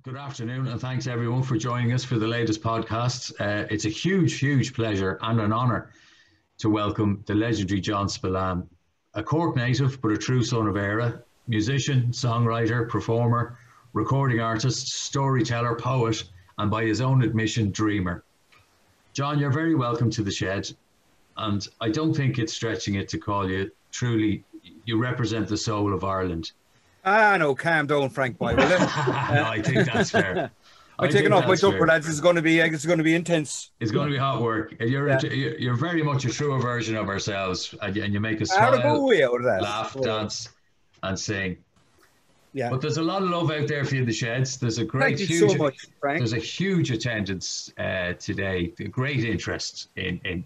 Good afternoon, and thanks everyone for joining us for the latest podcast. It's a huge pleasure and an honour to welcome the legendary John Spillane, a Cork native but a true son of Éire, musician, songwriter, performer, recording artist, storyteller, poet, and by his own admission, dreamer. John, you're very welcome to the Shed, and I don't think it's stretching it to call you truly, you represent the soul of Ireland. No, calm down, Frank boy, will you? No, I think that's fair. I'm taking off my jumper, lads. It's going to be intense. It's going to be hot work. You're very much a truer version of ourselves, and you make us smile, laugh, dance, and sing. Yeah. But there's a lot of love out there for you in the Sheds. There's a great, so much, Frank. There's a huge attendance today. A great interest in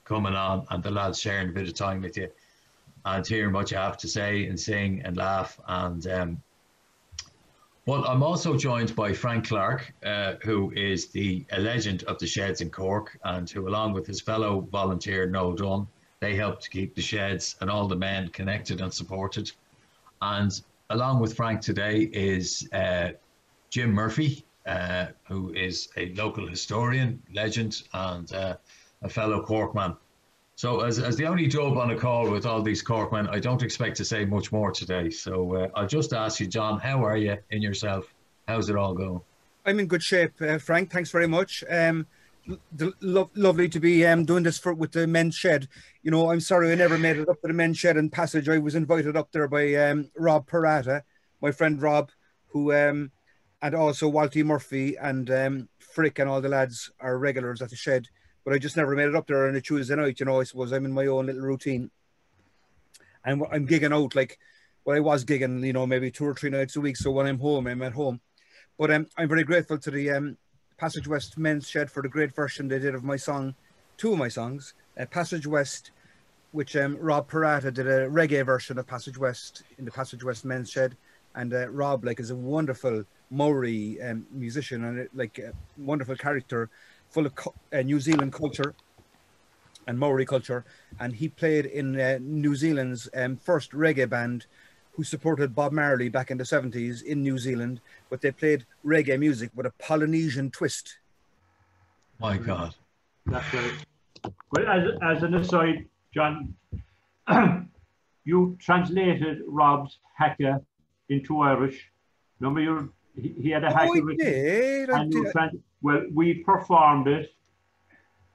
coming on, and the lads sharing a bit of time with you and hearing what you have to say and sing and laugh. And but I'm also joined by Frank Clark, who is a legend of the Sheds in Cork, and who, along with his fellow volunteer Noel Dunn, they help to keep the Sheds and all the men connected and supported. And along with Frank today is Jim Murphy, who is a local historian, legend, and a fellow Corkman. So as the only dub on a call with all these Corkmen, I don't expect to say much more today. So I'll just ask you, John, how are you in yourself? How's it all going? I'm in good shape, Frank. Thanks very much. Lovely to be doing this with the Men's Shed. You know, I'm sorry I never made it up to the Men's Shed in Passage. I was invited up there by Rob Parata, my friend Rob, who and also Walty Murphy and Frick and all the lads are regulars at the Shed. But I just never made it up there on a Tuesday night. You know, I suppose I'm in my own little routine. And I'm gigging out I was gigging, you know, maybe 2 or 3 nights a week. So when I'm home, I'm at home. But I'm very grateful to the Passage West Men's Shed for the great version they did of my song, 2 of my songs. Passage West, which Rob Parata did a reggae version of Passage West in the Passage West Men's Shed. And Rob, is a wonderful Maori musician and a wonderful character, full of New Zealand culture and Maori culture, and he played in New Zealand's first reggae band, who supported Bob Marley back in the 70s in New Zealand, but they played reggae music with a Polynesian twist. My God. That's right. Well, as an aside, John, you translated Rob's haka into Irish. Remember, he had a haka written. Well, we performed it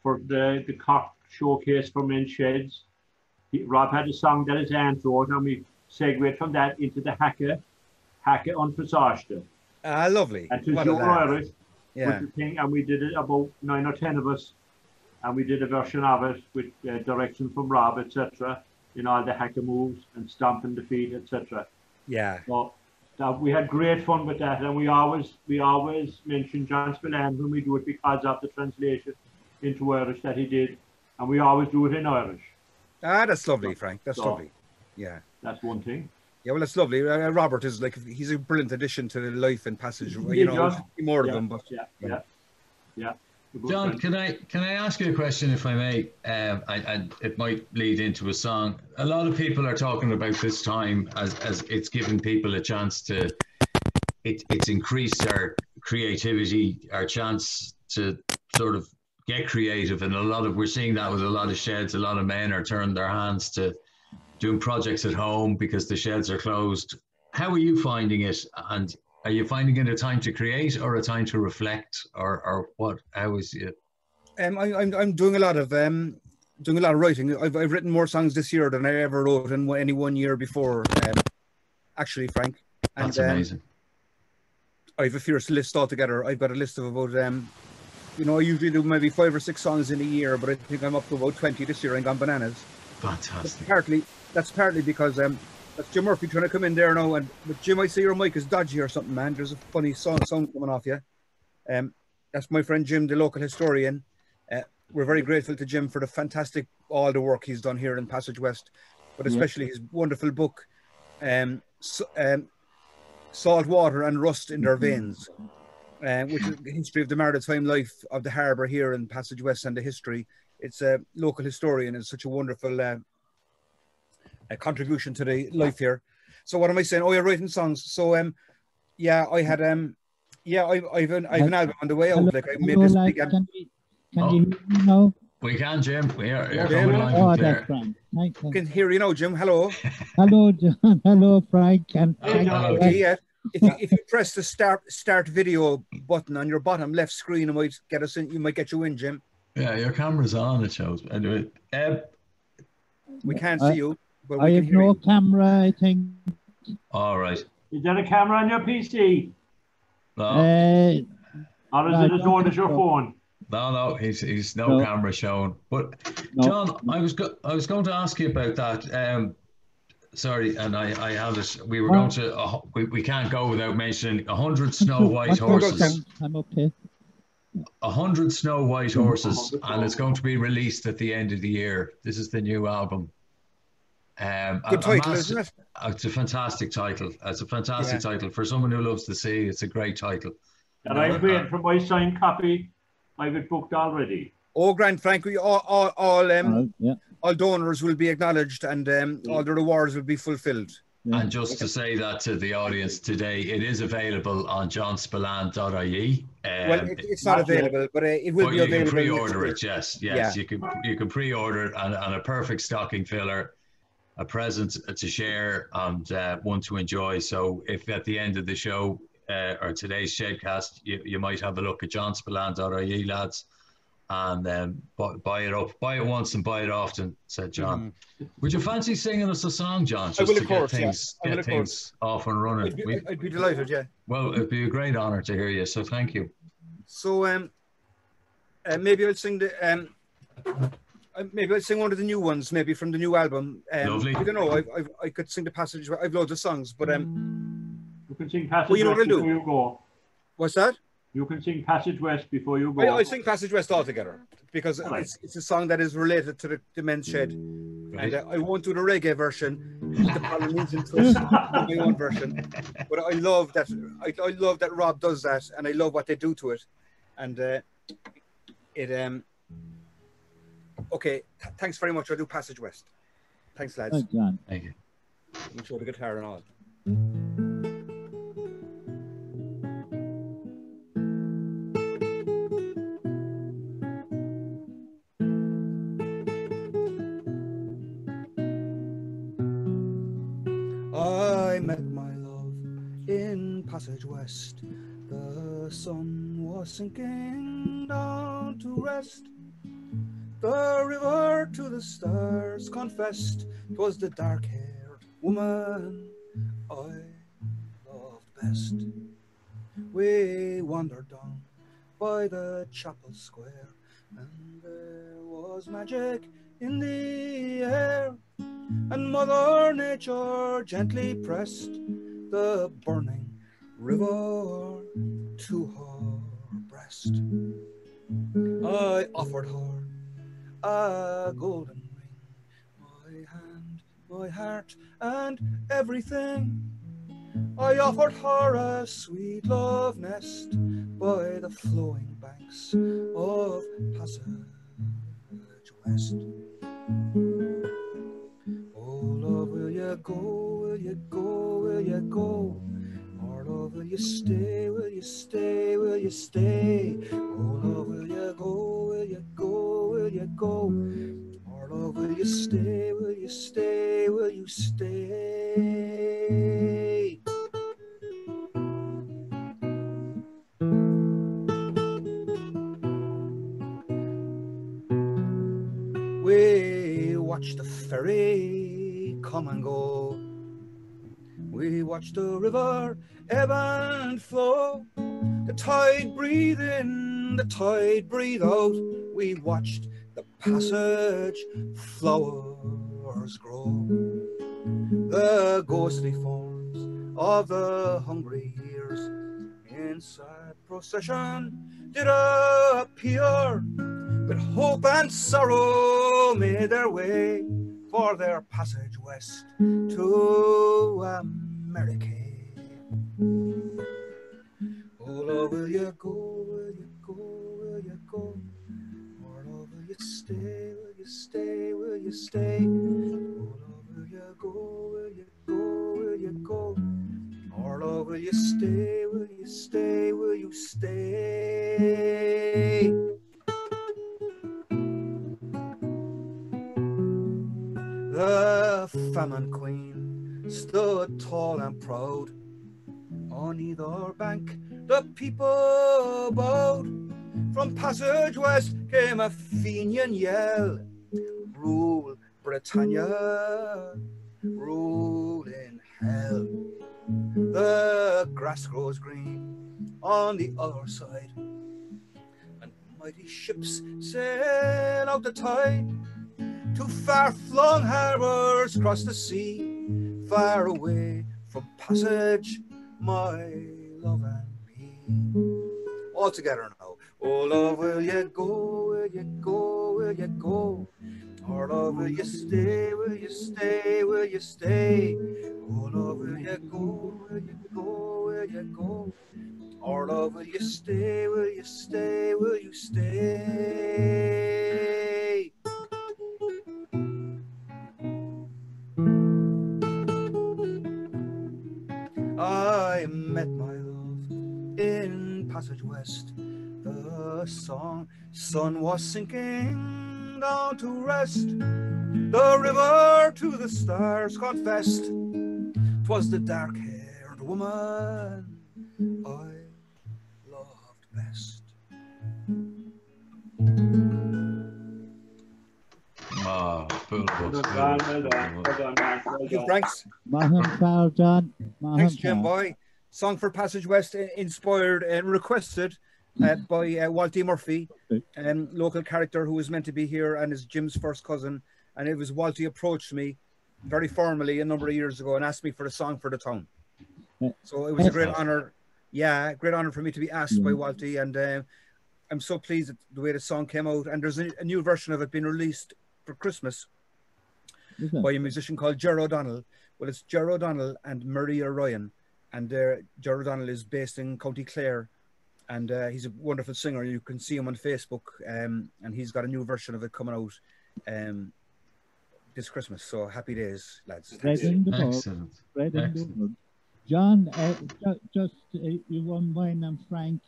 for the Cork showcase for Men's Sheds. Rob had a song that his aunt wrote, and we segued from that into the haka on Fasashta. Lovely. And to show Irish, and we did it about 9 or 10 of us, and we did a version of it with direction from Rob, etc., in all the haka moves and stomping the feet, etc. Yeah. So, we had great fun with that, and we always mention John Spillane when we do it because of the translation into Irish that he did, and we always do it in Irish. That's lovely, Frank. That's lovely. Yeah, that's one thing. Yeah, well, that's lovely. Robert is he's a brilliant addition to the life and Passage. You know, more of them, but yeah. John, can I ask you a question, if I may? And it might lead into a song. A lot of people are talking about this time as it's given people a chance to. It's increased our creativity, our chance to sort of get creative, and we're seeing that with a lot of Sheds. A lot of men are turning their hands to doing projects at home because the Sheds are closed. How are you finding it? And are you finding it a time to create or a time to reflect, or what? How is it? I'm doing a lot of writing. I've written more songs this year than I ever wrote in any one year before. Actually, Frank. And, that's amazing. I have a fierce list altogether. I've got a list of about I usually do maybe 5 or 6 songs in a year, but I think I'm up to about 20 this year. I'm gone bananas. Fantastic. That's partly because that's Jim Murphy trying to come in there now. But Jim, I say your mic is dodgy or something, man. There's a funny sound coming off you. That's my friend Jim, the local historian. We're very grateful to Jim for all the work he's done here in Passage West, but especially his wonderful book, Salt Water and Rust in Their Veins, which is the history of the maritime life of the harbour here in Passage West and the history. It's a local historian. It's such a wonderful a contribution to the life here. So what am I saying? Oh, you're writing songs. So I had Yeah, I've an album on the way out. Hello, Like I made hello, this lads. big. Can you hear me now? We can, Jim. You're Jim. coming live Oh, and that's clear. grand. Thanks. I can hear you now, Jim. Hello. Hello, John. Hello, Frank. And thanks Hello, for Okay, that. yeah. If you press the start video button on your bottom left screen, it might get us in. You might get you in, Jim. Yeah, your camera's on, it shows. Anyway, We can't see you, but I we can have hear no you. camera, I think. all right. Is there a camera on your PC? No, Or is No, I it as don't old think as your so. phone? no, he's no No. camera shown. But No. John, I was going to ask you about that. Sorry, and I have it. We were going to. We can't go without mentioning 100 Snow White horses. I'm okay. 100 Snow White horses, and it's going to be released at the end of the year. This is the new album. Good title, isn't it? It's a fantastic title. It's a fantastic title for someone who loves the sea. It's a great title. And I'm waiting for my signed copy. I've it booked already. Oh, Grant Frank, all donors will be acknowledged, and all the rewards will be fulfilled. Yeah. And just to say that to the audience today, it is available on johnspillane.ie. Well, it's not available, but it will be available. You can pre-order it. Yes, Yeah. you can pre-order it, and a perfect stocking filler, a present to share, and one to enjoy. So, if at the end of the show or today's Shedcast, you might have a look at johnspillane.ie, lads, and buy it once and buy it often, said John. Would you fancy singing us a song, John, just to get things off and running? I'd be delighted, yeah. Well, it'd be a great honor to hear you, so thank you. So maybe I'll sing maybe I'll sing one of the new ones, maybe from the new album. Lovely. I don't know. I could sing the passage. I've loads of songs, but you can sing Passage well, you know West what I'll before you go. What's that? You can sing Passage West before you go. I sing Passage West altogether because it's a song that is related to the Men's Shed, and I won't do the reggae version, the Polynesian twist, my own version. But I love that. I love that Rob does that, and I love what they do to it, and Okay, thanks very much. I'll do Passage West. Thanks, lads. Thanks, John. Thank you. I'm sure the guitar and all. I met my love in Passage West. The sun was sinking down to rest. The river to the stars confessed 'twas the dark-haired woman I loved best. We wandered down by the chapel square, and there was magic in the air, and Mother Nature gently pressed the burning river to her breast. I offered her a golden ring, my hand, my heart, and everything. I offered her a sweet love nest by the flowing banks of Passage West. Oh, love, will you go, will you go, will you go? Or love, will you stay, will you stay, will you stay? Oh, love, will you go, will you go, will you go? Or love, will you stay, will you stay, will you stay? We watch the ferry come and go. We watch the river ebb and flow. The tide breathe in, the tide breathe out. We watched the passage flowers grow. The ghostly forms of the hungry years in sad procession did appear. But hope and sorrow made their way for their passage west to America. Oh, Lord, will you go, will you go, will you go? Or Lord, will you stay, will you stay, will you stay? Oh, Lord, will you go, will you go, will you go? Or love, will you stay, will you stay, will you stay? The famine queen stood tall and proud. On either bank the people bowed. From Passage West came a Fenian yell. Rule Britannia, rule in hell. The grass grows green on the other side, and mighty ships sail out the tide to far-flung harbours across the sea, far away from Passage, my love and me. All together now. Oh love, will you go, will you go, will you go? Oh love, will you stay, will you stay, will you stay? Oh love, will you go, will you go, will you go? Oh love, will you stay, will you stay, will you stay? I met my love in Passage West. The sun was sinking down to rest. The river to the stars confessed 'twas the dark-haired woman I loved best. Oh, full of Well us. done, well done, well done, man. Well Thank you, done. Franks. Maham Fal, John. Thanks, Jim Boy. Song for Passage West, inspired and requested by Walty Murphy, local character who was meant to be here and is Jim's first cousin. And it was Walty approached me very formally a number of years ago and asked me for a song for the town. So it was a great honor. Yeah, great honor for me to be asked by Walty. And I'm so pleased at the way the song came out. And there's a new version of it being released for Christmas by a musician called Ger O'Donnell. Well, it's Ger O'Donnell and Maria Ryan. And Ger O'Donnell is based in County Clare. And he's a wonderful singer. You can see him on Facebook. And he's got a new version of it coming out this Christmas. So happy days, lads. Excellent. John, just you won't mind, and Frank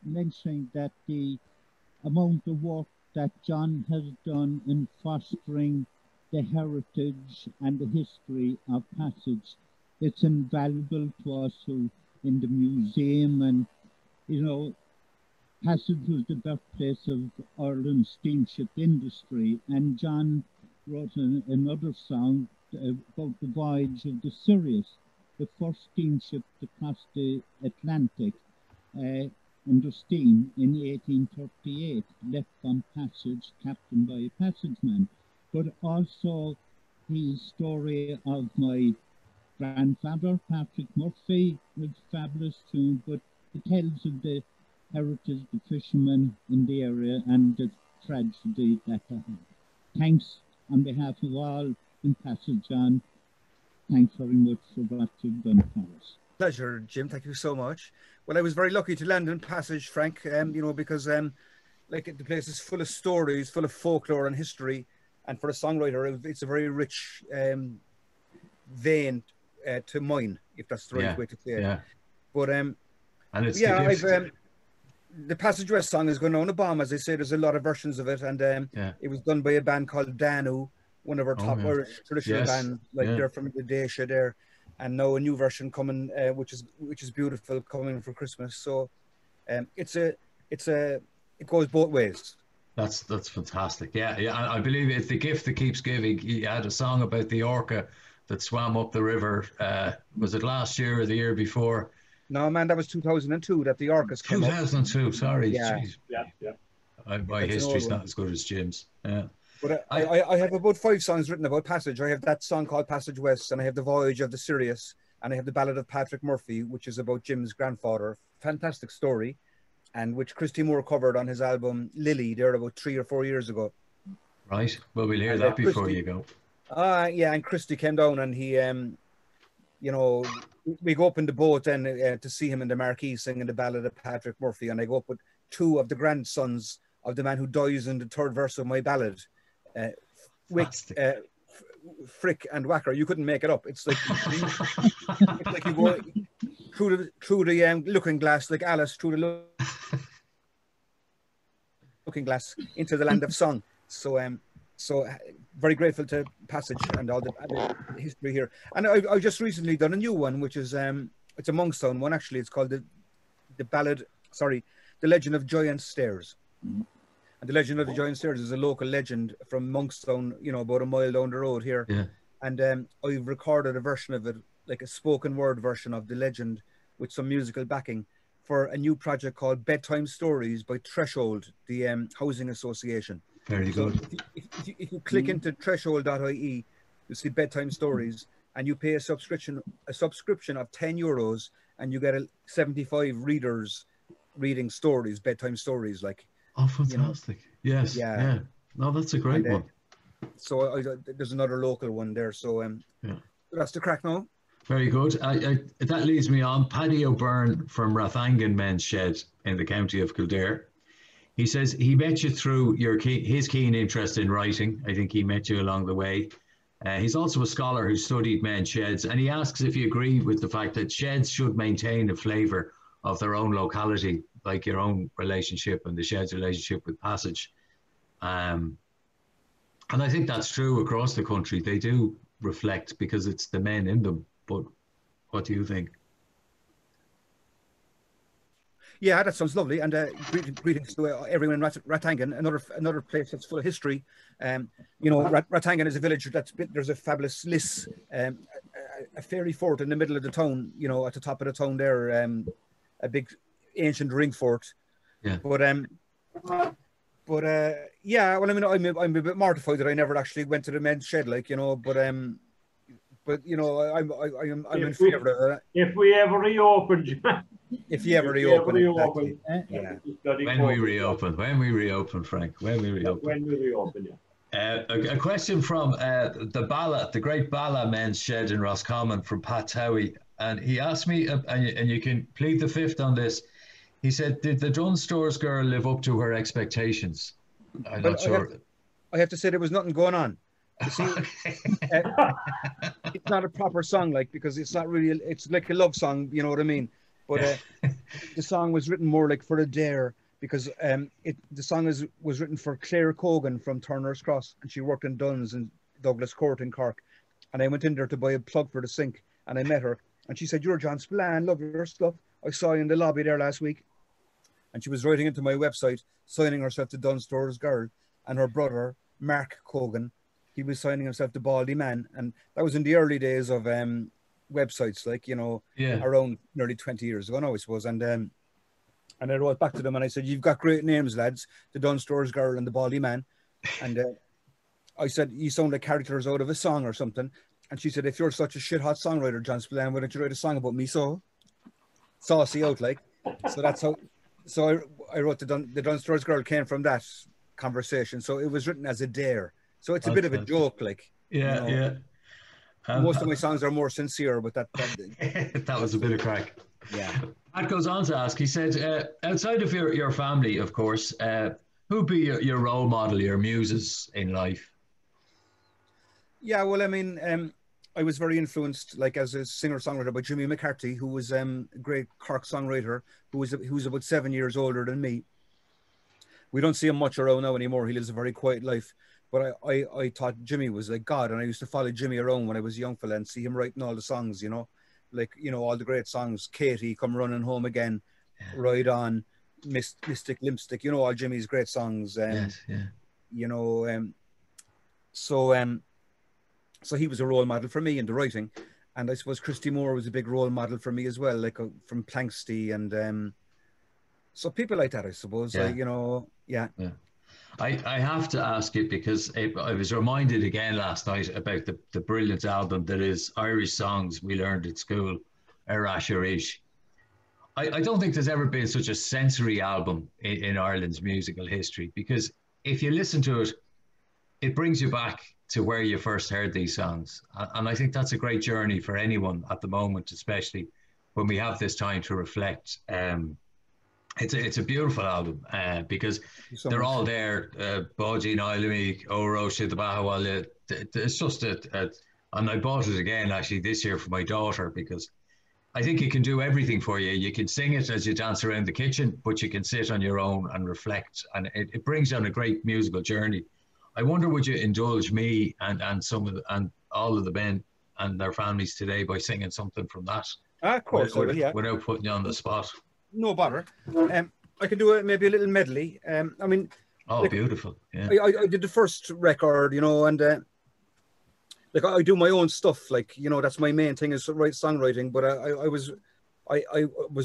mentioning that the amount of work that John has done in fostering the heritage and the history of Passage, it's invaluable to us who in the museum. And you know, Passage was the birthplace of Ireland's steamship industry, and John wrote another song about the voyage of the Sirius, the first steamship to cross the Atlantic under steam in 1838, left on Passage, captained by a passageman. But also the story of my grandfather, Patrick Murphy, was fabulous too, but it tells of the heritage, the fishermen in the area, and the tragedy that happened. Thanks on behalf of all in Passage, John. Thanks very much for what you've done for us. Pleasure, Jim. Thank you so much. Well, I was very lucky to land in Passage, Frank, you know, because like the place is full of stories, full of folklore and history. And for a songwriter, it's a very rich vein to mine, if that's the right way to say it. Yeah. But and it's the Passage West song is going on a bomb, as I say. There's a lot of versions of it, and it was done by a band called Danu, one of our top Irish traditional bands, like they're from the Dacia there, and now a new version coming, which is beautiful, coming for Christmas. So it goes both ways. That's fantastic. Yeah. I believe it's the gift that keeps giving. He had a song about the orca that swam up the river. Was it last year or the year before? No, man, that was 2002 that the orcas came 2002, sorry. Yeah. My history's not as good as Jim's. Yeah. But I have about 5 songs written about Passage. I have that song called Passage West, and I have The Voyage of the Sirius, and I have the Ballad of Patrick Murphy, which is about Jim's grandfather. Fantastic story, and which Christy Moore covered on his album Lily there about 3 or 4 years ago. Right. Well, we'll hear that before you go. Yeah, and Christy came down, and he, you know, we go up in the boat then to see him in the marquee singing the Ballad of Patrick Murphy, and I go up with 2 of the grandsons of the man who dies in the 3rd verse of my ballad. Frick and Whacker. You couldn't make it up. It's like you go, through the looking glass, like Alice through the looking glass into the land of song. So very grateful to Passage and all the history here. And I've just recently done a new one, which is it's a Monkstown one actually. It's called the Legend of Giant Stairs. And the Legend of the Giant Stairs is a local legend from Monkstown, you know, about a mile down the road here. Yeah. And I've recorded a version of it, like a spoken word version of the legend with some musical backing for a new project called Bedtime Stories by Threshold, the housing association. Very good. If you click into threshold.ie, you'll see Bedtime Stories, and you pay a subscription of €10, and you get 75 readers reading stories, bedtime stories, like. Oh, fantastic! You know, yes, yeah. No, that's a great one. So there's another local one there. So that's the crack now. Very good. That leads me on. Paddy O'Byrne from Rathangan Men's Shed in the county of Kildare. He says he met you through his keen interest in writing. I think he met you along the way. He's also a scholar who studied men's sheds, and he asks if you agree with the fact that sheds should maintain a flavour of their own locality, like your own relationship and the shed's relationship with Passage. And I think that's true across the country. They do reflect because it's the men in them. But what do you think? Yeah, that sounds lovely. And greetings to everyone in Rathangan, another place that's full of history. You know, Rathangan is a village there's a fabulous Liss, a fairy fort in the middle of the town. You know, at the top of the town there, a big ancient ring fort. Yeah. But yeah. Well, I mean, I'm a bit mortified that I never actually went to the men's shed, like, you know. But you know, I'm in favour of that. If we ever reopen. If you ever reopen. Exactly. When we reopen, Frank. When we reopen, yeah. A question from the great Bala Men's Shed in Roscommon from Pat Towie, and he asked me, and you can plead the fifth on this. He said, "Did the Dunn Stores girl live up to her expectations?" I'm not sure. I have to say there was nothing going on. You see, it's not a proper song, like, because it's not really. It's like a love song, you know what I mean? But the song was written more like for a dare, because the song was written for Claire Cogan from Turner's Cross, and she worked in Dunn's in Douglas Court in Cork. And I went in there to buy a plug for the sink, and I met her, and she said, "You're John Spillane, love your stuff. I saw you in the lobby there last week." And she was writing into my website, signing herself to Dunn Stores Girl, and her brother, Mark Cogan, he was signing himself to Baldy Man. And that was in the early days of websites, like, you know, around nearly 20 years ago now, I suppose. And I wrote back to them and I said, "You've got great names, lads, the Dunn Stores Girl and the Baldy Man." And I said, "You sound like characters out of a song or something." And she said, "If you're such a shit hot songwriter, John Spillane, why don't you write a song about me?" So saucy out, like. So that's how. So I wrote the Dunn Stores Girl came from that conversation. So it was written as a dare. So it's a bit of a joke, like. Yeah, you know. Most of my songs are more sincere, but that that was a bit of crack. Yeah. Matt goes on to ask, he said, outside of your family, of course, who'd be your role model, your muses in life? Yeah, well, I mean, I was very influenced, like, as a singer-songwriter by Jimmy McCarthy, who was a great Cork songwriter, who was about 7 years older than me. We don't see him much around now anymore. He lives a very quiet life. But I thought Jimmy was like God, and I used to follow Jimmy around when I was a young fella and see him writing all the songs, you know, like, you know, all the great songs, Katie, Come Running Home Again, Ride On, Mystic, Lipstick, you know, all Jimmy's great songs. You know, so he was a role model for me in the writing. And I suppose Christy Moore was a big role model for me as well, like from Planksty. And so people like that, I suppose, you know, I have to ask it because I was reminded again last night about the brilliant album that is Irish Songs We Learned at School, Arash Arish. I don't think there's ever been such a sensory album in Ireland's musical history, because if you listen to it, it brings you back to where you first heard these songs. And I think that's a great journey for anyone at the moment, especially when we have this time to reflect. It's a beautiful album because they're all there. Baji, Nailami, Oroshi, the Bahawal. It's just and I bought it again actually this year for my daughter because I think it can do everything for you. You can sing it as you dance around the kitchen, but you can sit on your own and reflect, and it brings you on a great musical journey. I wonder, would you indulge me and some of and all of the men and their families today by singing something from that? Of course, I will, yeah. Without putting you on the spot. No bother. I can do maybe a little medley. I mean, oh, like, beautiful. Yeah. I did the first record, you know, and like I do my own stuff. Like, you know, that's my main thing is write songwriting. But I was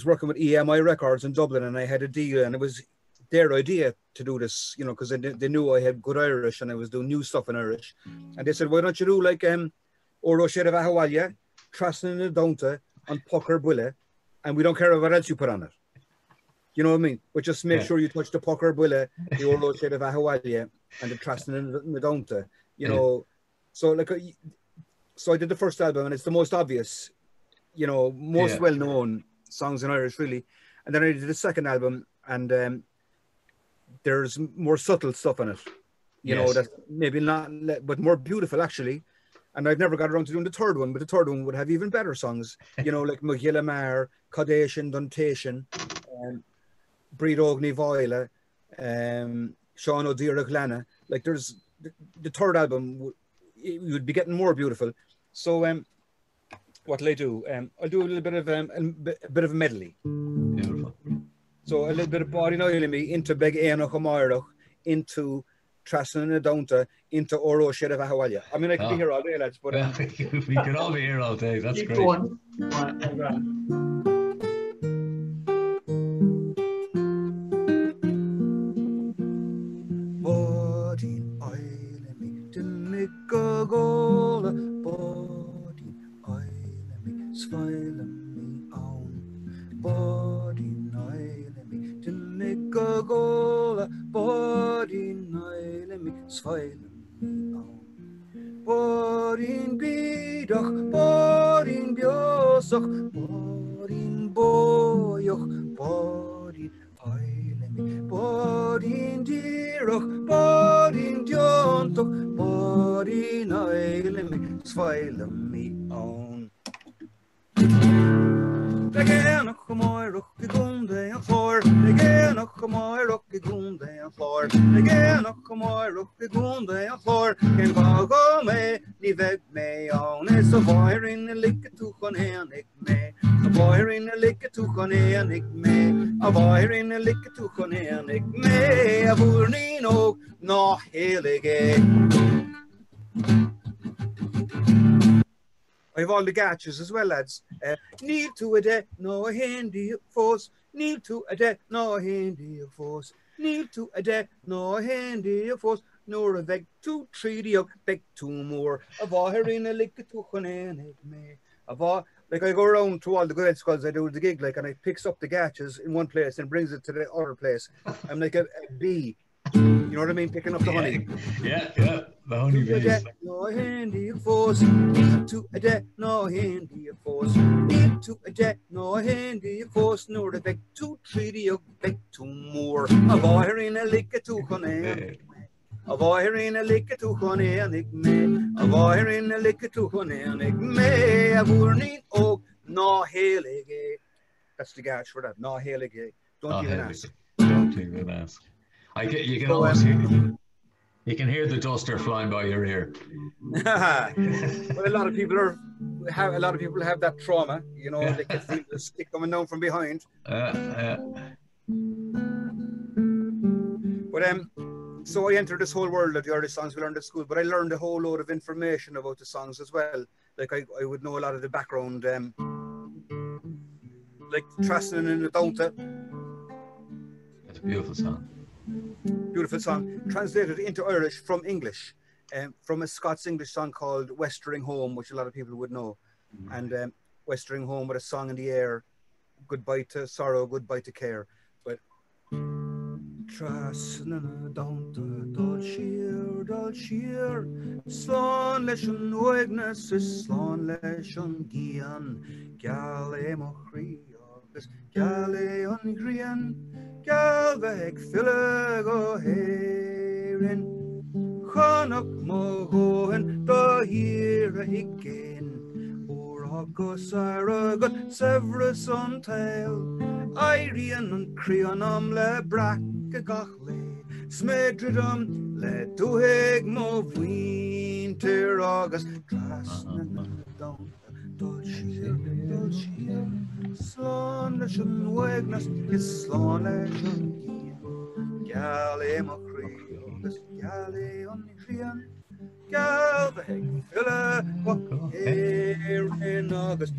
working with EMI Records in Dublin, and I had a deal, and it was their idea to do this, you know, because they knew I had good Irish and I was doing new stuff in Irish, and they said, why don't you do like Oro Shed of Ahawalya, Trasna na Donta, and Pucker Bulle, and we don't care what else you put on it. You know what I mean? But just make sure you touch the Pucker Bulle, the Oro Shed of Ahawalya, and the Trasna na Donta. You know, so like, so I did the first album, and it's the most obvious, you know, most well-known songs in Irish, really. And then I did the second album, and there's more subtle stuff in it, you know, that's maybe not, but more beautiful actually. And I've never got around to doing the third one, but the third one would have even better songs, you know, like Magilla Mar, Codation, Duntation, Breed Ogni Voila, Sean O'Dear Glana. Like there's the third album, you would be getting more beautiful. So what'll I do? I'll do a little bit of a medley. Beautiful. So a little bit of Body Noilimi into Beg Éanach O'Mairach, into Trasna na Donta, into Oro Shed of Ahawalya. I mean, I could be here all day, lads, but we could all be here all day. That's great. Going. Body Noilimi to Mikagola, Body Noilimi, Svailami on, Body Noilimi to Mikagola, Body Noilimi, Svailami on, Bodin Bidach, Bodin Biosach, Bodin Boyoch, Bodin Oilemi, Bodin Dirach, Bodin Diontoch, Bodin Oilemi, Svailami on. Again, Moirach, the Gunday and Floor, again, Moirach, the Gunday and Floor, again, Moirach, the Gunday and Floor, can go me, leave me on, it's a boy in the lick to Coneanic me, a boy in the lick to Coneanic me, a boy in the lick to Coneanic me, a burnino, no hillige. I have all the gatches as well, lads. Need to a de no handy force. Need to a de no handy force. Need to a de no handy force. Nor a veg 2 3 up beg 2 more. A var in a lick to Coneanic me. A var like I go around to all the good squads I do the gig like, and I picks up the gatches in one place and brings it to the other place. I'm like a bee. You know what I mean? Picking up the honey. Yeah, the honey bees. No handy force. Need to a de no handy force. Need to a de no handy force. Nor the beg 2 3 up beg 2 more. A var in a lick to Coneanic. A var in a lick to Coneanic me. A var in a lick to Coneanic me. A burning oak no heilige. That's the gatch for that. No heilige. Don't even ask. Don't even ask. You can almost hear, you can hear the duster flying by your ear. But a lot of people have that trauma, you know. They can feel the stick coming down from behind. But so I entered this whole world of the Irish songs we learned at school. But I learned a whole load of information about the songs as well. Like I would know a lot of the background, like Trasna and the Donta. That's a beautiful song. Beautiful song, translated into Irish from English, from a Scots-English song called Westering Home, which a lot of people would know. And Westering Home with a song in the air, goodbye to sorrow, goodbye to care. But Trasna Donta, Dol Sheer, Slán leis an Uignas is Slán leis an Gian, Gale Mochri, agus Gale an Grian, Galveg Fille go Herin, Chanach mo goen, da here again, or agus ar agad Severus an tail Airian an Creon am le brac a gach le Smedridum le duheg mo winter agus Trasnan down Dul sheer Slán leis an wegnas is slán leis an gian Gale mo crí agus gale an Creon Gal the heck filla what in August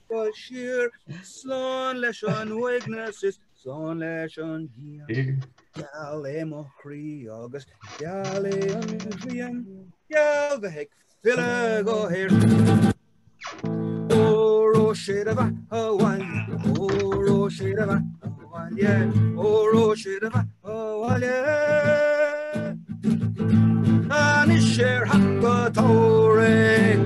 Dul sheer slán leis an wegnas is slán leis an gian Gale mo crí agus gale an Creon Gal the heck filla go here Oro shedava Hawaii Oro shedava Hawaii Oro shedava Hawaii Ani share hakka tore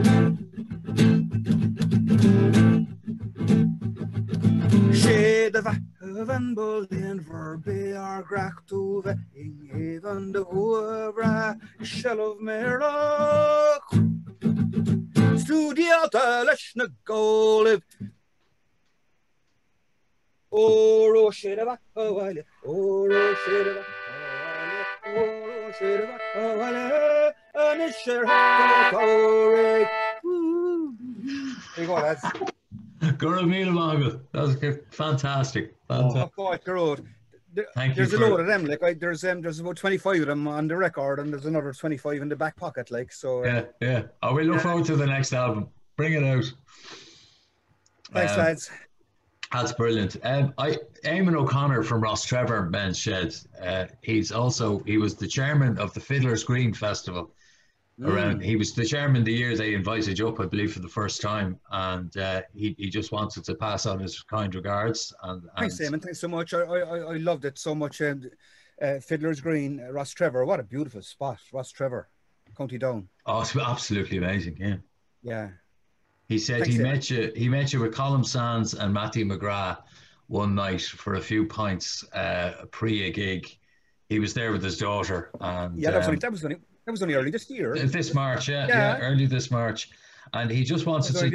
Shedava van bolin verbe ar grach tuve in even de hoevra shell of merloch Studiata leis na ggóibh Óró séireabh Hawaii Óró séireabh Hawaii Óró séireabh Hawaii Anis séir Hawaii There you go, lads. Gura míle mágad. That was fantastic. Oh, God, Gerard. There's a load of them. Like there's about 25 of them on the record, and there's another 25 in the back pocket. Like so. Yeah. I will look forward to the next album. Bring it out. Thanks, lads. That's brilliant. Eamon O'Connor from Ross Trevor Men's Shed. He was the chairman of the Fiddler's Green Festival. He was the chairman the year they invited you up, I believe, for the first time, and he just wanted to pass on his kind regards. Thanks, Eamon. Thanks so much. I loved it so much. Fiddler's Green, Ross Trevor. What a beautiful spot, Ross Trevor, County Down. Oh, it's absolutely amazing. Yeah. Yeah. He said Thanks, he met you with Colin Sands and Matthew McGrath one night for a few pints pre a gig. He was there with his daughter, and yeah, that was only early this year. This March, yeah, early this March, and he just wanted to.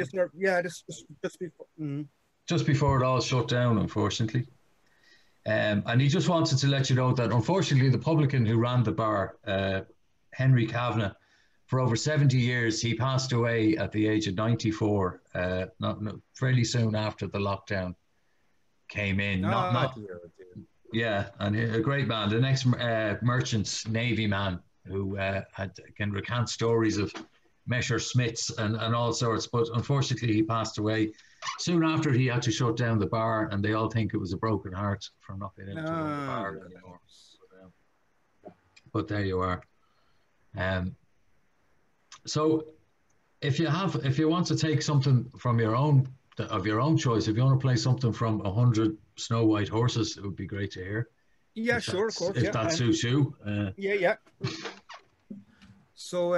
Just before it all shut down, unfortunately, and he just wanted to let you know that unfortunately the publican who ran the bar, Henry Kavanagh, for over 70 years, he passed away at the age of 94, fairly soon after the lockdown came in. Yeah, and a great man, the next merchant Navy man who can recant stories of Messerschmitts and all sorts, but unfortunately he passed away soon after. He had to shut down the bar, and they all think it was a broken heart for not being able to run the bar anymore. But there you are. So if you want to take something from your own choice, if you want to play something from 100 Snow White Horses, it would be great to hear. Yeah, sure, of course. If that suits you. Yeah. So,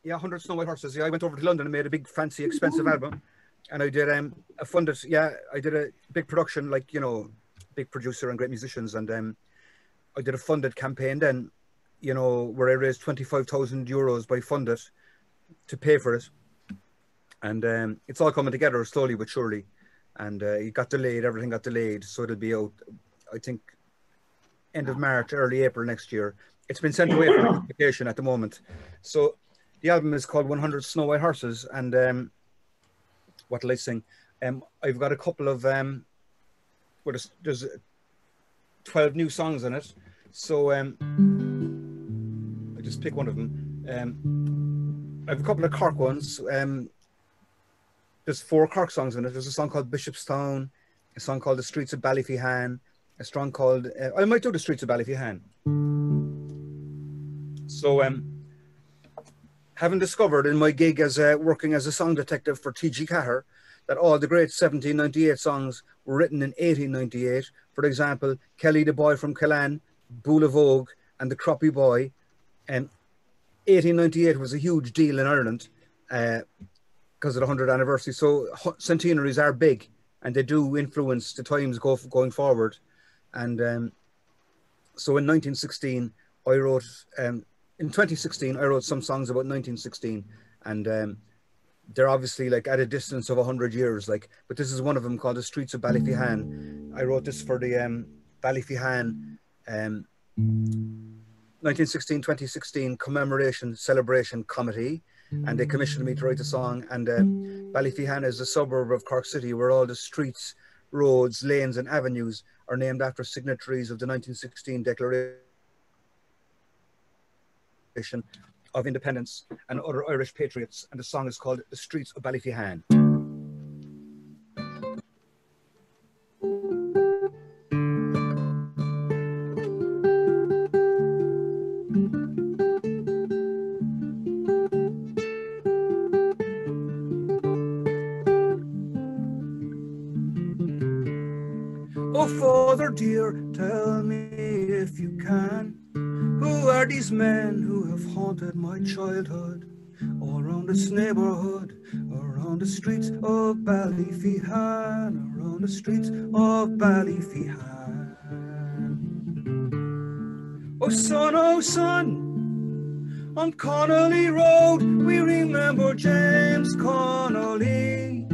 100 Snow White Horses. Yeah, I went over to London and made a big, fancy, expensive album. And I did I did a big production, like, big producer and great musicians. And I did a funded campaign then, where I raised 25,000 euros by Funded to pay for it. And it's all coming together slowly but surely. And it got delayed, everything got delayed. So it'll be out, I think, end of March, early April next year. It's been sent away for publication at the moment. So the album is called 100 Snow White Horses. And what will I sing? I've got a couple of, there's 12 new songs in it. So I just pick one of them. I have a couple of Cork ones. There's 4 Cork songs in it. There's a song called Bishopstown, a song called The Streets of Ballyphehane, a song called, I might do The Streets of Ballyphehane. So, having discovered in my gig as working as a song detective for T.G. Cahir that all the great 1798 songs were written in 1898. For example, Kelly the Boy from Killan, Bula Vogue, and The Croppy Boy. 1898 was a huge deal in Ireland because of the 100th anniversary. So centenaries are big, and they do influence the times going forward. And so in 1916, I wrote in 2016, I wrote some songs about 1916, and they're obviously like at a distance of 100 years, like, but this is one of them called The Streets of Ballyfihan. I wrote this for the Ballyfihan 1916-2016 commemoration celebration committee, and they commissioned me to write the song. And Ballyfihan is a suburb of Cork City where all the streets, roads, lanes and avenues are named after signatories of the 1916 Declaration of Independence and other Irish patriots. And the song is called The Streets of Ballyfihan. Oh, Father dear, tell me if you can, who are these men who have haunted my childhood, all around this neighborhood, around the streets of Ballyfihan, around the streets of Ballyfihan. Oh son, on Connolly Road, we remember James Connolly.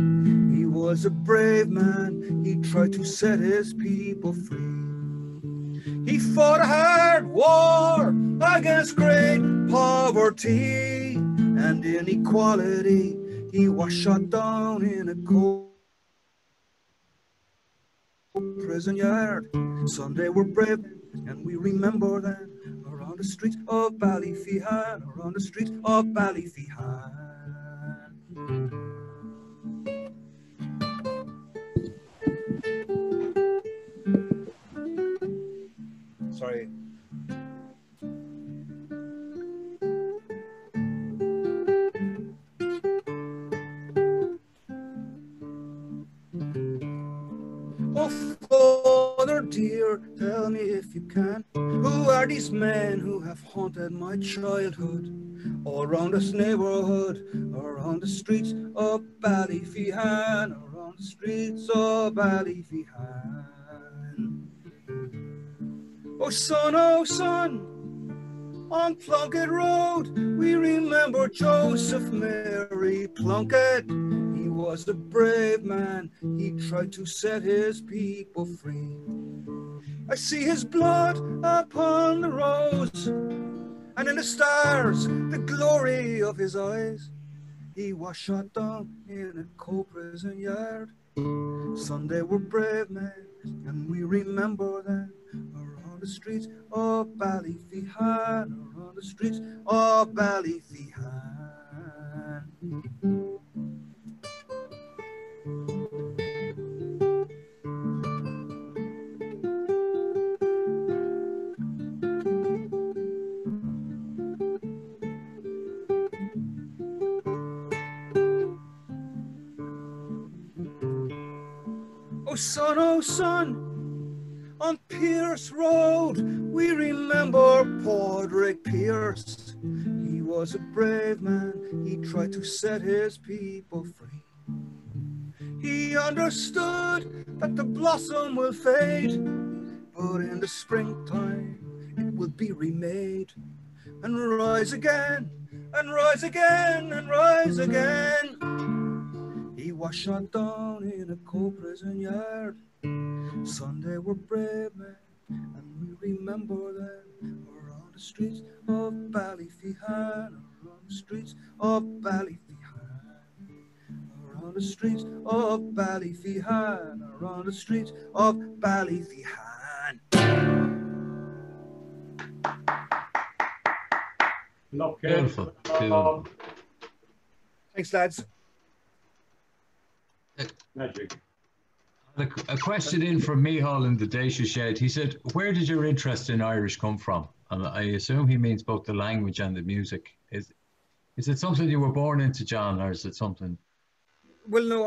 He was a brave man, he tried to set his people free. He fought a hard war against great poverty and inequality. He was shot down in a cold prison yard. Sunday we're brave and we remember that, around the streets of Ballyfihan, around the streets of Ballyfihan. Sorry. Oh, Father dear, tell me if you can, who are these men who have haunted my childhood, all around this neighborhood, around the streets of Ballyfihan, around the streets of Ballyfihan. Oh son, on Plunkett Road, we remember Joseph Mary Plunkett. He was a brave man, he tried to set his people free. I see his blood upon the rose, and in the stars, the glory of his eyes. He was shot down in a cold prison yard. Sunday we're brave men, and we remember that, around the streets of Ballyfihan, around the streets of Ballyfihan. Oh son, on Pierce Road, we remember Padraig Pierce. He was a brave man, he tried to set his people free. He understood that the blossom will fade, but in the springtime it will be remade, and rise again, and rise again, and rise again. He was shot down in a cold prison yard. Sunday we're brave men, and we remember them, around the streets of Ballyfihan, around the streets of Ballyfihan, around the streets of Ballyfihan, around the streets of Ballyfihan. Beautiful, beautiful. Thanks, lads. Magic. A question in from Mihal in the Daisha Shed. He said, where did your interest in Irish come from? And I assume he means both the language and the music. Is it something you were born into, John, or is it something? Well, no,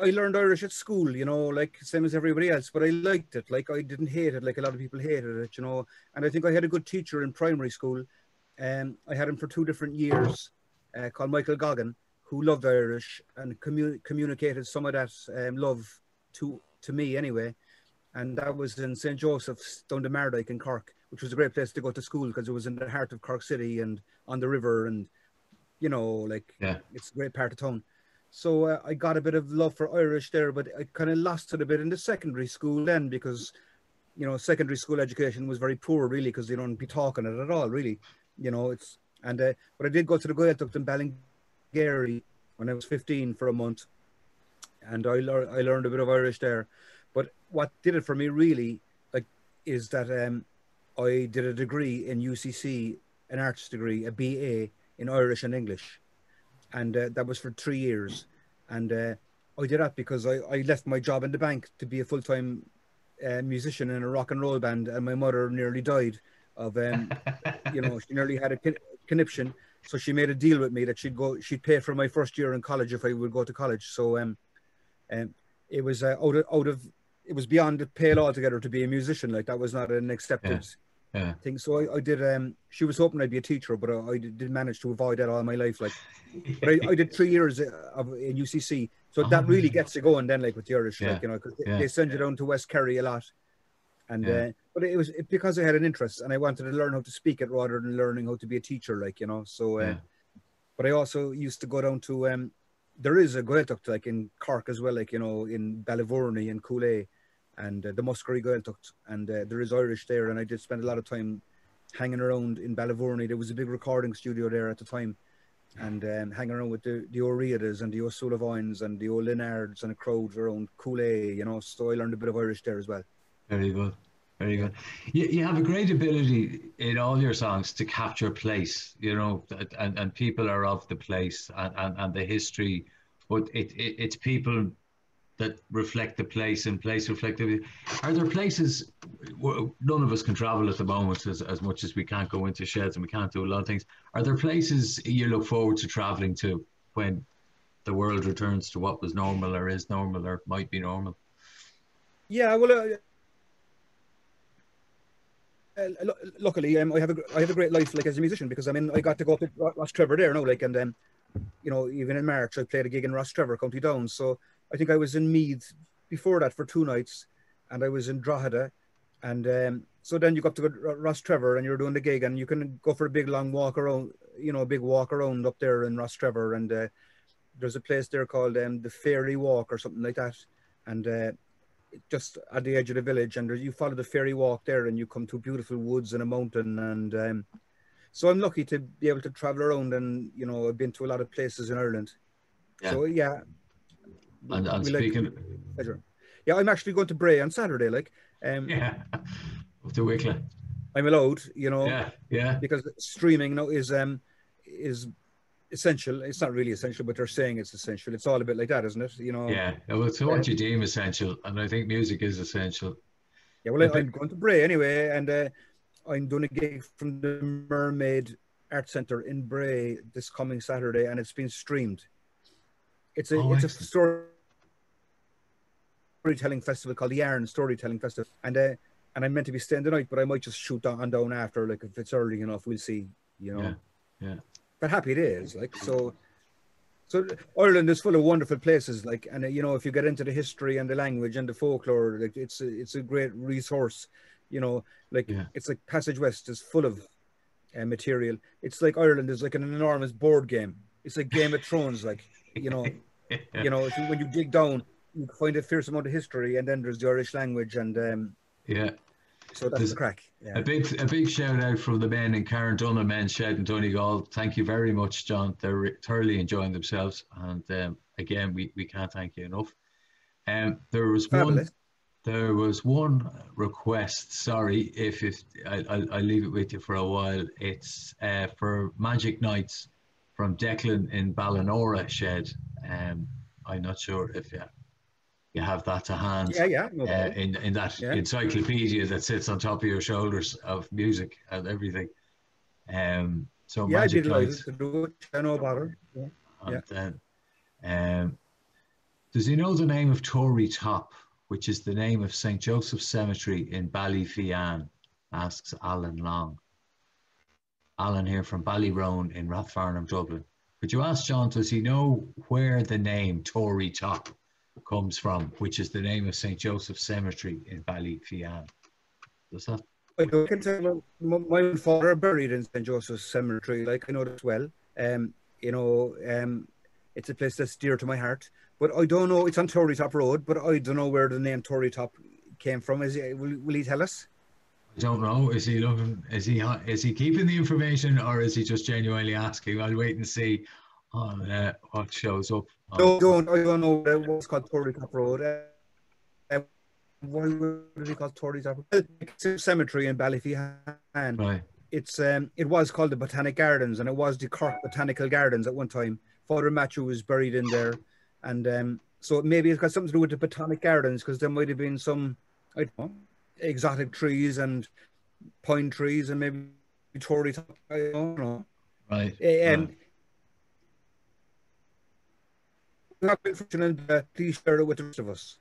I learned Irish at school, you know, like same as everybody else, but I liked it. Like, I didn't hate it like a lot of people hated it, you know. And I think I had a good teacher in primary school. I had him for 2 different years, called Michael Goggin, who loved Irish and communicated some of that love to me anyway. And that was in St. Joseph's down the Mardyke in Cork, which was a great place to go to school because it was in the heart of Cork City and on the river, and you know, like it's a great part of town. So I got a bit of love for Irish there, but I kind of lost it a bit in the secondary school then, because you know, secondary school education was very poor really, because they don't be talking it at all really, you know. It's and but I did go to the Gaeltacht in Ballingeary when I was 15 for a month, and I learned a bit of Irish there. But what did it for me really, like, is that I did a degree in UCC, an arts degree, a BA in Irish and English, and that was for 3 years. And I did that because I left my job in the bank to be a full-time musician in a rock and roll band, and my mother nearly died of you know, she nearly had a conniption, so she made a deal with me that she'd pay for my first year in college if I would go to college. So it was it was beyond the pale altogether to be a musician. Like, that was not an accepted thing. So I did she was hoping I'd be a teacher, but I did manage to avoid that all my life, like. But I did 3 years in UCC, so that really gets you going then, like, with the Irish, like, you know, because they send you down to West Kerry a lot. And but it was because I had an interest and I wanted to learn how to speak it rather than learning how to be a teacher, like, you know. So but I also used to go down to there is a Gaeltacht, like, in Cork as well, like, you know, in Ballyvourney and Coolay, and the Muskerry Gaeltacht, and there is Irish there. And I did spend a lot of time hanging around in Ballyvourney. There was a big recording studio there at the time, and hanging around with the O'Riordas and the O'Sullivans and the O'Linards and a crowd around Coolay, you know. So I learned a bit of Irish there as well. Very good. Very good. You have a great ability in all your songs to capture place, you know, and people are of the place and the history, but it's people that reflect the place and place reflect the. Are there places, none of us can travel at the moment as much as we can't go into sheds and we can't do a lot of things. Are there places you look forward to traveling to when the world returns to what was normal or is normal or might be normal? Yeah, well, luckily, I have a great life, like, as a musician, because I mean, I got to go up to Rostrevor there now, like, and you know, even in March I played a gig in Rostrevor, County Down. So I think I was in Meath before that for 2 nights, and I was in Drogheda, and so then you got to go to Rostrevor and you're doing the gig, and you can go for a big long walk around, you know, a big walk around up there in Rostrevor, and there's a place there called the Fairy Walk or something like that, and just at the edge of the village, and you follow the fairy walk there and you come to beautiful woods and a mountain, and so I'm lucky to be able to travel around, and you know, I've been to a lot of places in Ireland. So and speaking yeah, I'm actually going to Bray on Saturday, like up to Wicklow. I'm allowed, you know, because streaming now is essential. It's not really essential, but they're saying it's essential. It's all a bit like that, isn't it? You know. Yeah. Well, it's what you deem essential, and I think music is essential. Yeah. Well, I'm going to Bray anyway, and I'm doing a gig from the Mermaid Art Centre in Bray this coming Saturday, and it's been streamed. It's a storytelling festival called the Yarn Storytelling Festival, and I'm meant to be staying the night, but I might just shoot down after, like, if it's early enough, we'll see. You know. Yeah. But happy it is, like, so Ireland is full of wonderful places, like, and you know, if you get into the history and the language and the folklore, like, it's a great resource, you know, like it's like Passage West is full of material. It's like Ireland is like an enormous board game. It's like Game of Thrones, like, you know, you know, when you dig down, you find a fierce amount of history, and then there's the Irish language, and so that's the crack. Yeah. A big shout out from the men in Carndonagh, Men's Shed and Donegal. Thank you very much, John. They're thoroughly enjoying themselves, and again, we can't thank you enough. There was one request. Sorry if I'll leave it with you for a while. It's for Magic Nights from Declan in Ballinora Shed. I'm not sure if you have that to hand. No in that encyclopedia that sits on top of your shoulders of music and everything. So Magic Nights. To do it. I know about it. And then, does he know the name of Tory Top, which is the name of St. Joseph's Cemetery in Ballyfian? Asks Alan Long. Alan here from Ballyrone in Rathfarnham, Dublin. Could you ask John, does he know where the name Tory Top comes from, which is the name of St. Joseph's Cemetery in Ballyfian? Does that I can tell my father buried in St. Joseph's Cemetery, like I know this well. You know, it's a place that's dear to my heart. But I don't know, it's on Torrey Top Road, but I don't know where the name Torrey Top came from. Will he tell us? I don't know. Is he looking? Is he keeping the information, or is he just genuinely asking? I'll wait and see on what shows up. No, I don't know what's called Torrey Top Road. Why would it be called Torrey Top Road? It's a cemetery in Ballyphehane. Right. It was called the Botanic Gardens, and it was the Cork Botanical Gardens at one time. Father Matthew was buried in there, and so maybe it's got something to do with the Botanic Gardens, because there might have been some, I don't know, exotic trees and pine trees, and maybe Torrey Top. I don't know. Right. Please share it with the rest of us.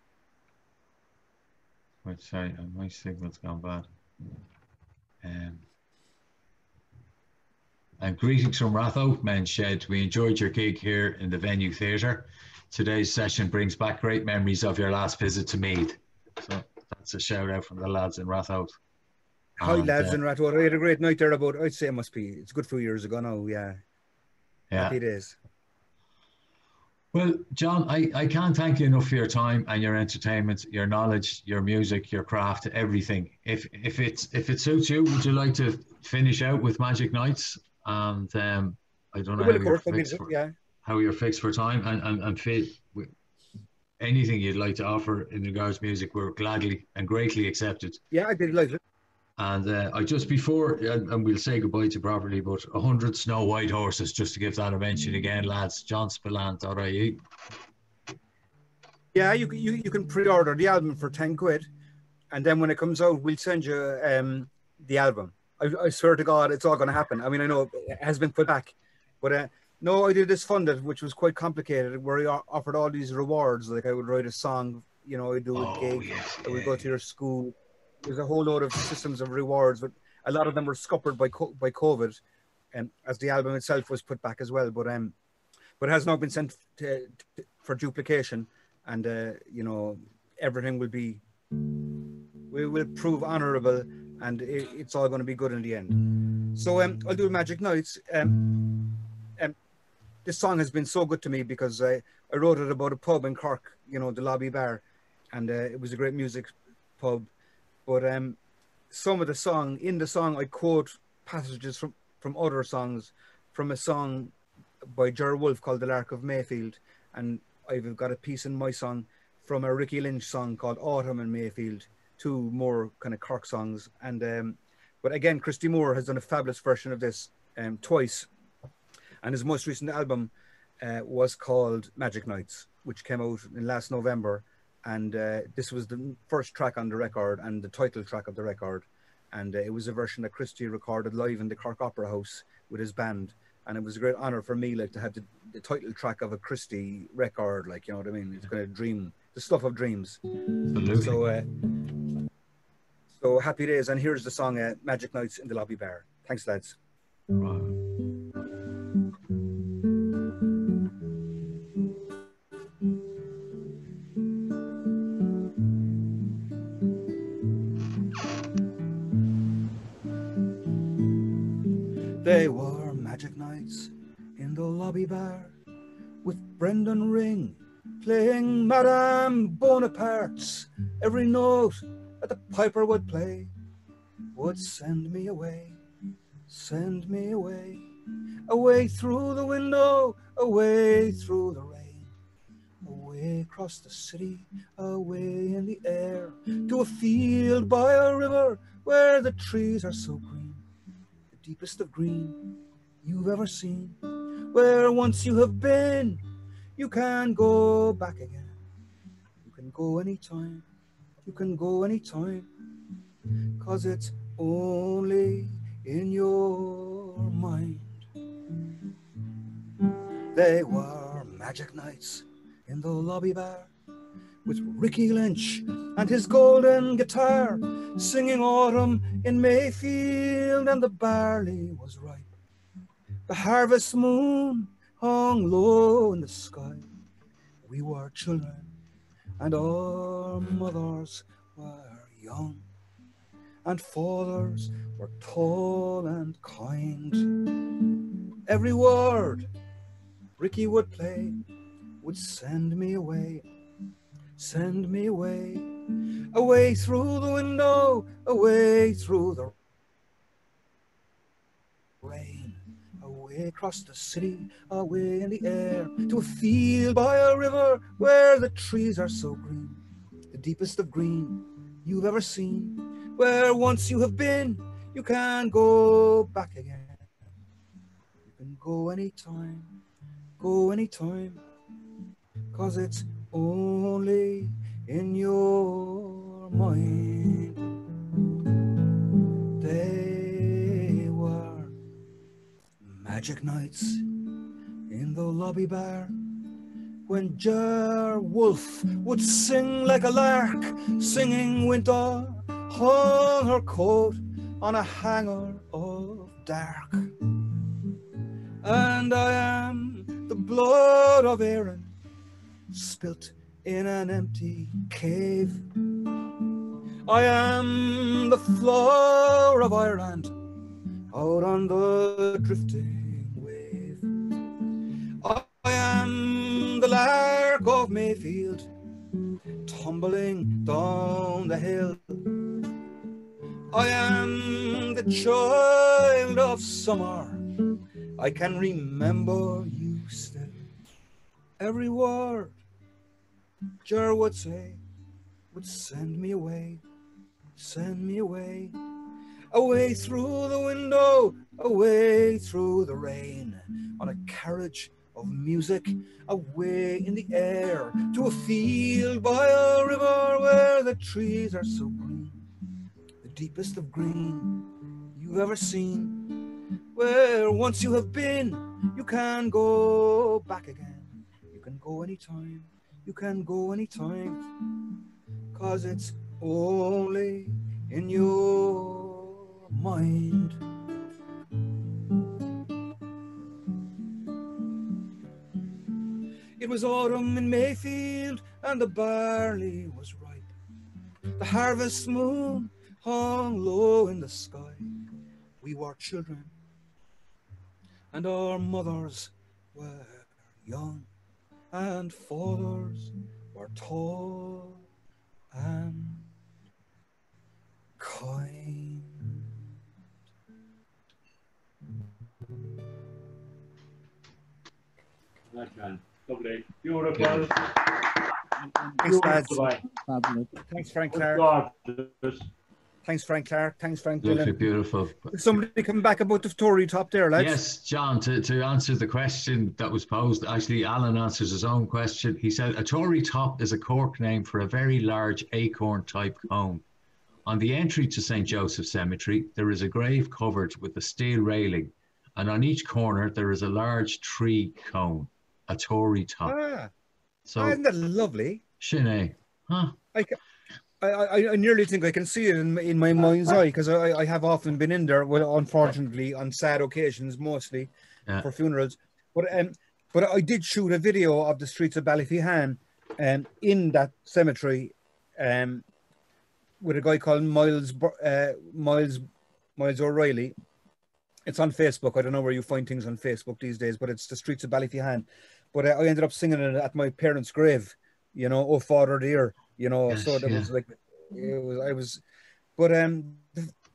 Wait, sorry, my signal's gone bad. And greetings from Ratho, Men's Shed. We enjoyed your gig here in the Venue Theatre. Today's session brings back great memories of your last visit to Meath. So that's a shout out from the lads in Ratho. Hi, lads in Ratho. I had a great night there I'd say it's a good few years ago now, yeah. Happy days. Well, John, I can't thank you enough for your time and your entertainment, your knowledge, your music, your craft, everything. If it suits you, would you like to finish out with Magic Nights? And I don't know how you're fixed for time and fit. Anything you'd like to offer in regards to music, we're gladly and greatly accepted. Yeah, I did like it. And I just before, and we'll say goodbye to properly, but 100 Snow White Horses, just to give that a mention again, lads, johnspillane.ie. Yeah, you can pre-order the album for 10 quid, and then when it comes out, we'll send you the album. I swear to God, it's all going to happen. I mean, I know it has been put back, but no, I did this funded, which was quite complicated, where I offered all these rewards. Like I would write a song, you know, I'd do a gig, I would go to your school. There's a whole load of systems of rewards, but a lot of them were scuppered by COVID, as the album itself was put back as well. But it has now been sent for duplication, and you know, everything will prove honourable, and it's all going to be good in the end. So I'll do Magic Nights. This song has been so good to me because I wrote it about a pub in Cork, you know, the Lobby Bar, and it was a great music pub. But some of the song, I quote passages from other songs, from a song by Ger Wolfe called The Lark of Mayfield, and I've got a piece in my song from a Ricky Lynch song called Autumn in Mayfield, two more kind of Cork songs. And but again, Christy Moore has done a fabulous version of this twice, and his most recent album was called Magic Nights, which came out in last November. And this was the first track on the record and the title track of the record. And it was a version that Christy recorded live in the Cork Opera House with his band. And it was a great honor for me, like, to have the title track of a Christy record, like, you know what I mean? It's kind of the stuff of dreams. Absolutely. So happy days. And here's the song, Magic Nights in the Lobby Bar. Thanks, lads. They were magic nights in the Lobby Bar, with Brendan Ring playing Madame Bonaparte's. Every note that the piper would play would send me away, away through the window, away through the rain, away across the city, away in the air, to a field by a river where the trees are so green, the deepest of green you've ever seen. Where once you have been, you can go back again. You can go anytime, you can go anytime, 'cause it's only in your mind. They were magic nights in the Lobby Bar, with Ricky Lynch and his golden guitar, singing Autumn in Mayfield, and the barley was ripe. The harvest moon hung low in the sky. We were children and our mothers were young, and fathers were tall and kind. Every word Ricky would play would send me away, send me away, away through the window, away through the rain, away across the city, away in the air, to a field by a river where the trees are so green, the deepest of green you've ever seen, where once you have been, you can't go back again. You can go anytime, 'cause it's only in your mind. They were magic nights in the lobby bar, when Jar Wolf would sing like a lark, singing winter hung her coat on a hanger of dark. And I am the blood of Aaron, spilt in an empty cave. I am the flower of Ireland, out on the drifting wave. I am the lark of Mayfield, tumbling down the hill. I am the child of summer, I can remember you still. Every word Jar would say would send me away, send me away, away through the window, away through the rain, on a carriage of music, away in the air, to a field by a river where the trees are so green, the deepest of green you've ever seen, where once you have been, you can go back again. You can go anytime, you can go anytime, 'cause it's only in your mind. It was autumn in Mayfield and the barley was ripe. The harvest moon hung low in the sky. We were children and our mothers were young, and fathers were tall and kind. That man, lovely, beautiful. Thanks, lads. Fabulous. Thanks, Frank Clark. Gorgeous. Thanks, Frank Clark. Thanks, Frank Lovely, Dillon. beautiful. Somebody come back about the Tory top there, lads. Yes, John, to answer the question that was posed, actually, Alan answers his own question. He said, a Tory top is a Cork name for a very large acorn-type cone. On the entry to St. Joseph's Cemetery, there is a grave covered with a steel railing, and on each corner there is a large tree cone, a Tory top. So, Isn't that lovely? Sinead, huh? I nearly think I can see it in my mind's eye, because I have often been in there. Well, unfortunately, on sad occasions, mostly for funerals. But I did shoot a video of the streets of Ballyfihan, in that cemetery, with a guy called Miles O'Reilly. It's on Facebook. I don't know where you find things on Facebook these days, but it's the streets of Ballyfihan. But I ended up singing it at my parents' grave. You know, oh Father dear. You know, yes, so that was like,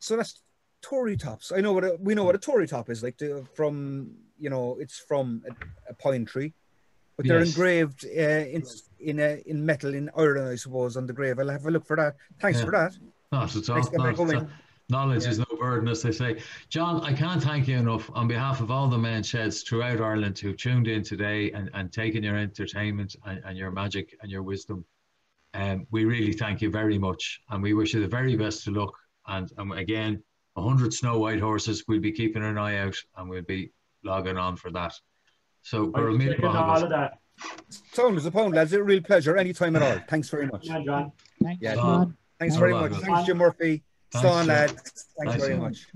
so that's Tory tops. I know we know what a Tory top is like. From, you know, it's from a pine tree, but they're engraved in metal in Ireland, I suppose, on the grave. I'll have a look for that. Thanks for that. Not at all. Knowledge is no burden, as they say. John, I can't thank you enough on behalf of all the men sheds throughout Ireland who tuned in today and taken your entertainment and your magic and your wisdom. We really thank you very much, and we wish you the very best of luck. And again, 100 Snow White horses, we'll be keeping an eye out, and we'll be logging on for that. So, all of that. Sound is a pound, lads. It's a real pleasure anytime at all. Thanks very much. Yeah, John. Thanks very much. Thanks, Jim Murphy. Thanks, lads. Thanks very much.